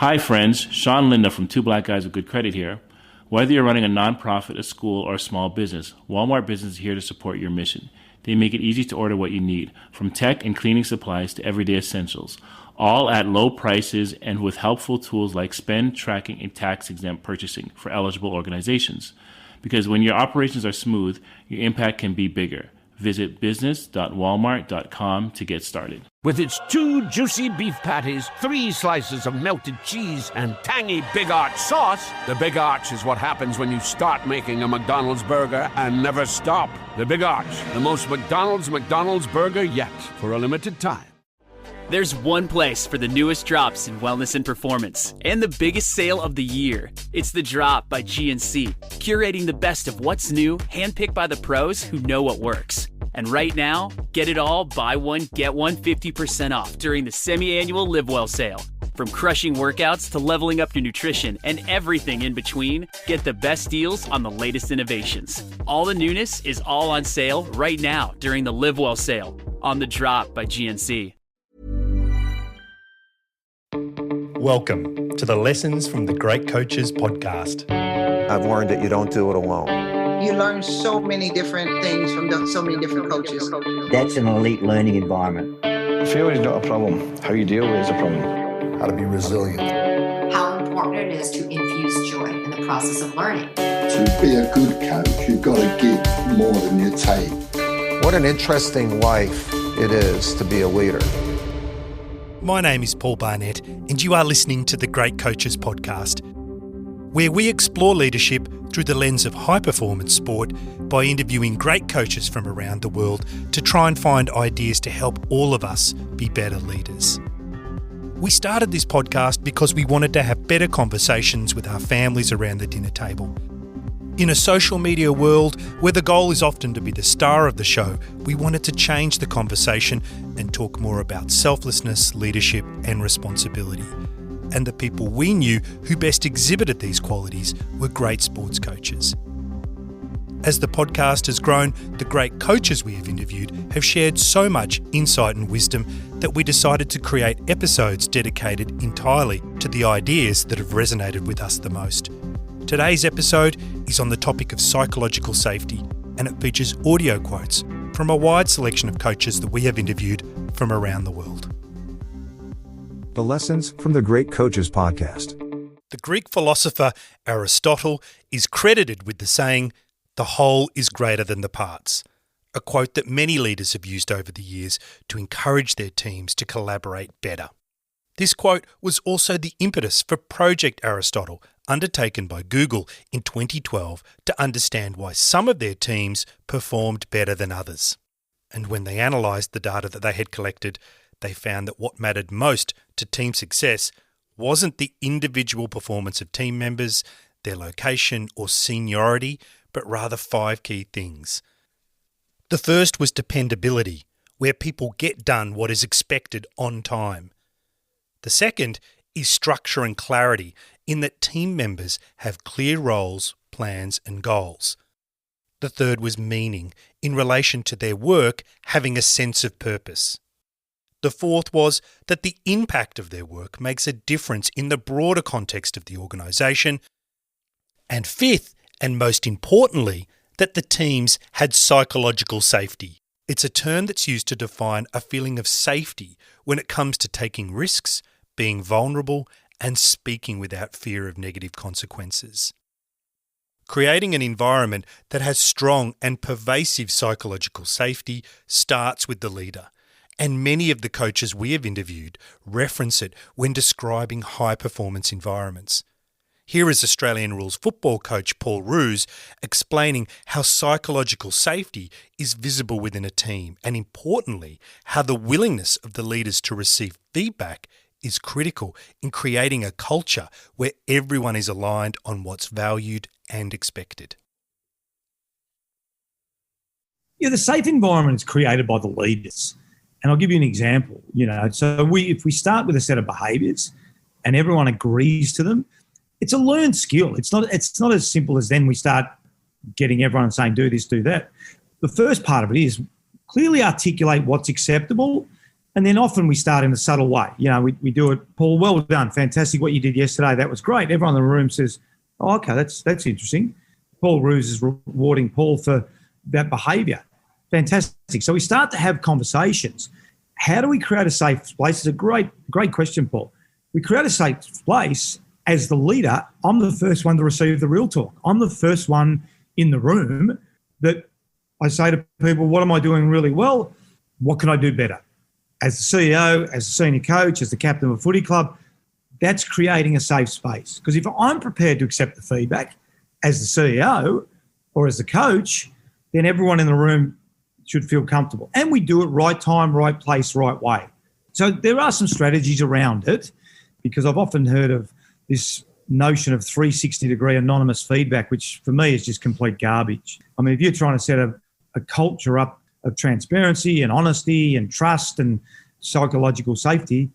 Hi friends, Sean Linda from Two Black Guys with Good Credit here. Whether you're running a nonprofit, a school, or a small business, Walmart Business is here to support your mission. They make it easy to order what you need, from tech and cleaning supplies to everyday essentials, all at low prices and with helpful tools like spend tracking and tax-exempt purchasing for eligible organizations. Because when your operations are smooth, your impact can be bigger. Visit business.walmart.com to get started. With its 2 juicy beef patties, 3 slices of melted cheese, and tangy Big Arch sauce, the Big Arch is what happens when you start making a McDonald's burger and never stop. The Big Arch, the most McDonald's burger yet, for a limited time. There's one place for the newest drops in wellness and performance, and the biggest sale of the year. It's The Drop by GNC, curating the best of what's new, handpicked by the pros who know what works. And right now, get it all, buy one, get one 50% off during the semi-annual Live Well sale. From crushing workouts to leveling up your nutrition and everything in between, get the best deals on the latest innovations. All the newness is all on sale right now during the Live Well sale on The Drop by GNC. Welcome to the Lessons from the Great Coaches podcast. I've learned that you don't do it alone. You learn so many different things from so many different coaches. That's an elite learning environment. Failure is not a problem. How you deal with it is a problem. How to be resilient. How important it is to infuse joy in the process of learning. To be a good coach, you've got to give more than you take. What an interesting life it is to be a leader. My name is Paul Barnett, and you are listening to the Great Coaches podcast, where we explore leadership through the lens of high-performance sport by interviewing great coaches from around the world to try and find ideas to help all of us be better leaders. We started this podcast because we wanted to have better conversations with our families around the dinner table. In a social media world where the goal is often to be the star of the show, we wanted to change the conversation and talk more about selflessness, leadership, and responsibility. And the people we knew who best exhibited these qualities were great sports coaches. As the podcast has grown, the great coaches we have interviewed have shared so much insight and wisdom that we decided to create episodes dedicated entirely to the ideas that have resonated with us the most. Today's episode is on the topic of psychological safety, and it features audio quotes from a wide selection of coaches that we have interviewed from around the world. The Lessons from the Great Coaches podcast. The Greek philosopher Aristotle is credited with the saying, "The whole is greater than the parts," a quote that many leaders have used over the years to encourage their teams to collaborate better. This quote was also the impetus for Project Aristotle, undertaken by Google in 2012 to understand why some of their teams performed better than others. And when they analysed the data that they had collected, they found that what mattered most to team success wasn't the individual performance of team members, their location or seniority, but rather 5 key things. The first was dependability, where people get done what is expected on time. The second is structure and clarity, in that team members have clear roles, plans and goals. The third was meaning, in relation to their work having a sense of purpose. The fourth was that the impact of their work makes a difference in the broader context of the organisation. And fifth, and most importantly, that the teams had psychological safety. It's a term that's used to define a feeling of safety when it comes to taking risks, being vulnerable, and speaking without fear of negative consequences. Creating an environment that has strong and pervasive psychological safety starts with the leader, and many of the coaches we have interviewed reference it when describing high-performance environments. Here is Australian rules football coach Paul Roos explaining how psychological safety is visible within a team, and importantly, how the willingness of the leaders to receive feedback is critical in creating a culture where everyone is aligned on what's valued and expected. Yeah, the safe environment is created by the leaders. And I'll give you an example. If we start with a set of behaviours and everyone agrees to them, it's a learned skill. It's not as simple as then we start getting everyone saying, do this, do that. The first part of it is clearly articulate what's acceptable And then often we start in a subtle way. You know, we do it, Paul, well done, fantastic what you did yesterday. That was great. Everyone in the room says, oh, okay, that's interesting. Paul Roos is rewarding Paul for that behaviour. Fantastic. So we start to have conversations. How do we create a safe place? It's a great question, Paul. We create a safe place. As the leader, I'm the first one to receive the real talk. I'm the first one in the room that I say to people, what am I doing really well? What can I do better? As the CEO, as a senior coach, as the captain of a footy club, that's creating a safe space. Because if I'm prepared to accept the feedback as the CEO or as the coach, then everyone in the room should feel comfortable. And we do it right time, right place, right way. So there are some strategies around it, because I've often heard of this notion of 360-degree anonymous feedback, which for me is just complete garbage. I mean, if you're trying to set a culture up of transparency and honesty and trust and psychological safety,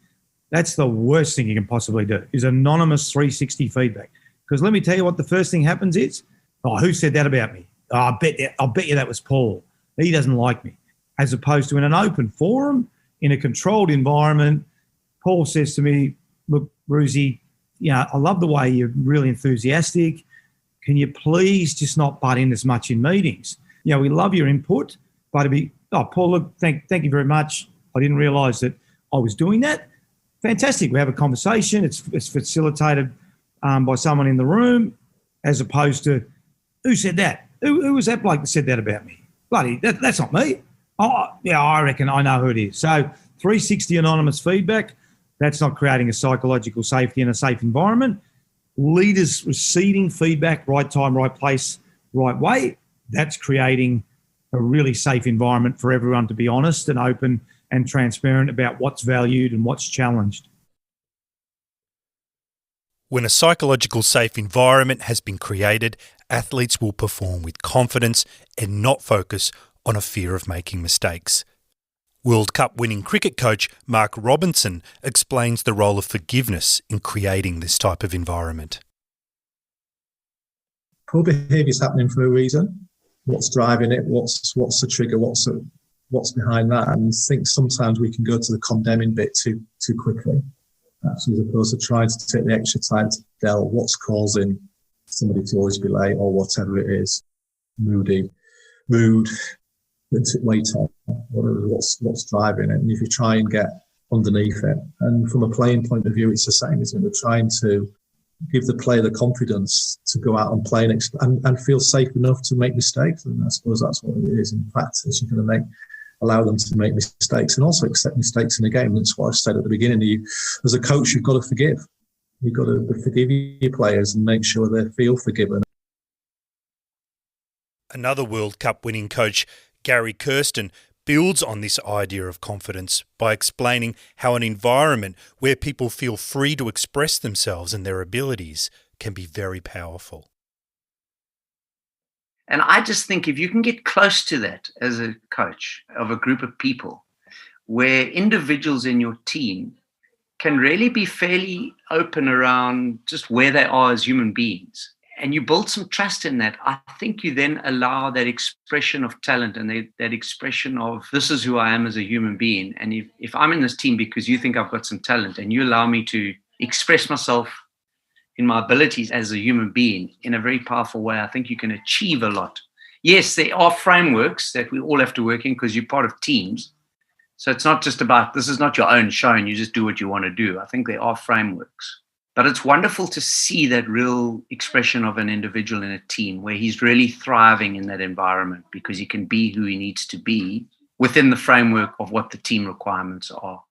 that's the worst thing you can possibly do, is anonymous 360 feedback. Because let me tell you what the first thing happens is, oh, who said that about me? Oh, I'll bet you that was Paul. He doesn't like me. As opposed to in an open forum, in a controlled environment, Paul says to me, look, Roosie, you know, I love the way you're really enthusiastic. Can you please just not butt in as much in meetings? You know, we love your input, but it'd be, oh, Paul, look, thank you very much. I didn't realise that I was doing that. Fantastic. We have a conversation. It's facilitated by someone in the room, as opposed to, who said that? Who was that bloke that said that about me? Bloody, that's not me. Oh, yeah, I reckon I know who it is. So 360 anonymous feedback, that's not creating a psychological safety in a safe environment. Leaders receiving feedback, right time, right place, right way, that's creating a really safe environment for everyone to be honest and open and transparent about what's valued and what's challenged. When a psychological safe environment has been created, athletes will perform with confidence and not focus on a fear of making mistakes. World Cup winning cricket coach Mark Robinson explains the role of forgiveness in creating this type of environment. Poor behaviour is happening for a reason. What's driving it? What's the trigger? What's behind that? And I think sometimes we can go to the condemning bit too quickly, actually, as opposed to trying to take the extra time to delve what's causing somebody to always be late or whatever it is, rude, wait on, whatever, what's driving it. And if you try and get underneath it, and from a playing point of view, it's the same, isn't it? We're trying to give the player the confidence to go out and play and feel safe enough to make mistakes. And I suppose that's what it is. In practice, you're going to allow them to make mistakes and also accept mistakes in the game. That's what I said at the beginning. As a coach, you've got to forgive. You've got to forgive your players and make sure they feel forgiven. Another World Cup winning coach, Gary Kirsten, builds on this idea of confidence by explaining how an environment where people feel free to express themselves and their abilities can be very powerful. And I just think if you can get close to that as a coach of a group of people, where individuals in your team can really be fairly open around just where they are as human beings, and you build some trust in that, I think you then allow that expression of talent and that expression of, this is who I am as a human being. And if I'm in this team because you think I've got some talent and you allow me to express myself in my abilities as a human being in a very powerful way, I think you can achieve a lot. Yes, there are frameworks that we all have to work in because you're part of teams. So it's not just about, this is not your own show and you just do what you want to do. I think there are frameworks. But it's wonderful to see that real expression of an individual in a team where he's really thriving in that environment because he can be who he needs to be within the framework of what the team requirements are.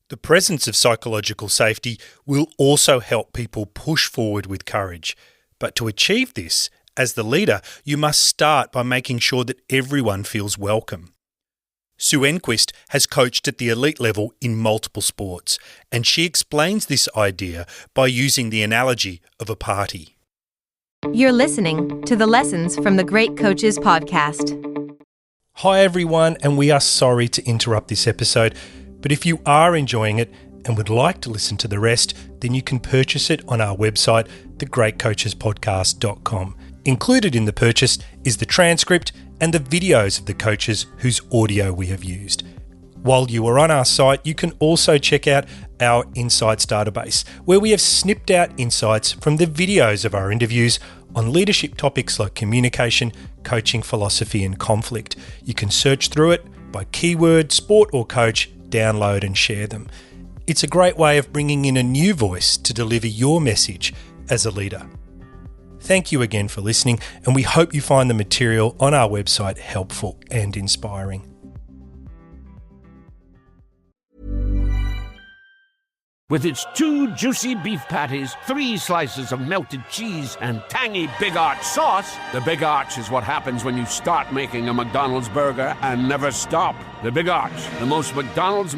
The presence of psychological safety will also help people push forward with courage. But to achieve this, as the leader, you must start by making sure that everyone feels welcome. Sue Enquist has coached at the elite level in multiple sports, and she explains this idea by using the analogy of a party. You're listening to the Lessons from the Great Coaches podcast. Hi everyone, and we are sorry to interrupt this episode, but if you are enjoying it and would like to listen to the rest, then you can purchase it on our website, thegreatcoachespodcast.com. Included in the purchase is the transcript and the videos of the coaches whose audio we have used. While you are on our site, you can also check out our Insights database, where we have snipped out insights from the videos of our interviews on leadership topics like communication, coaching, philosophy, and conflict. You can search through it by keyword, sport or coach, download and share them. It's a great way of bringing in a new voice to deliver your message as a leader. Thank you again for listening, and we hope you find the material on our website helpful and inspiring. With its 2 juicy beef patties, 3 slices of melted cheese, and tangy Big Arch sauce, the Big Arch is what happens when you start making a McDonald's burger and never stop. The Big Arch, the most McDonald's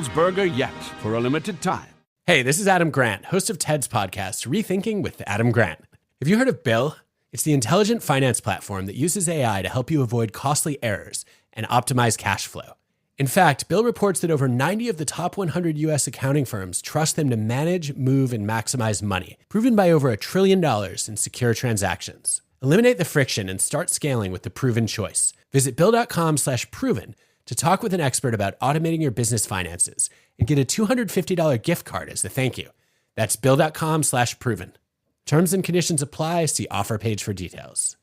burger yet, for a limited time. Hey, this is Adam Grant, host of TED's podcast, Rethinking with Adam Grant. Have you heard of Bill? It's the intelligent finance platform that uses AI to help you avoid costly errors and optimize cash flow. In fact, Bill reports that over 90 of the top 100 U.S. accounting firms trust them to manage, move, and maximize money, proven by over $1 trillion in secure transactions. Eliminate the friction and start scaling with the proven choice. Visit Bill.com/proven to talk with an expert about automating your business finances and get a $250 gift card as a thank you. That's Bill.com/proven. Terms and conditions apply. See offer page for details.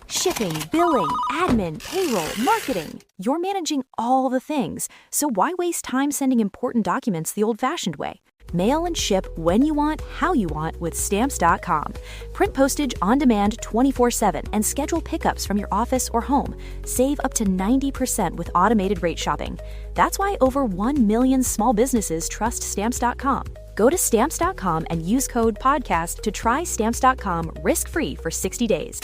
Shipping, billing, admin, payroll, marketing. You're managing all the things, so why waste time sending important documents the old-fashioned way? Mail and ship when you want, how you want with Stamps.com. Print postage on demand 24/7 and schedule pickups from your office or home. Save up to 90% with automated rate shopping. That's why over 1 million small businesses trust Stamps.com. Go to Stamps.com and use code PODCAST to try Stamps.com risk-free for 60 days.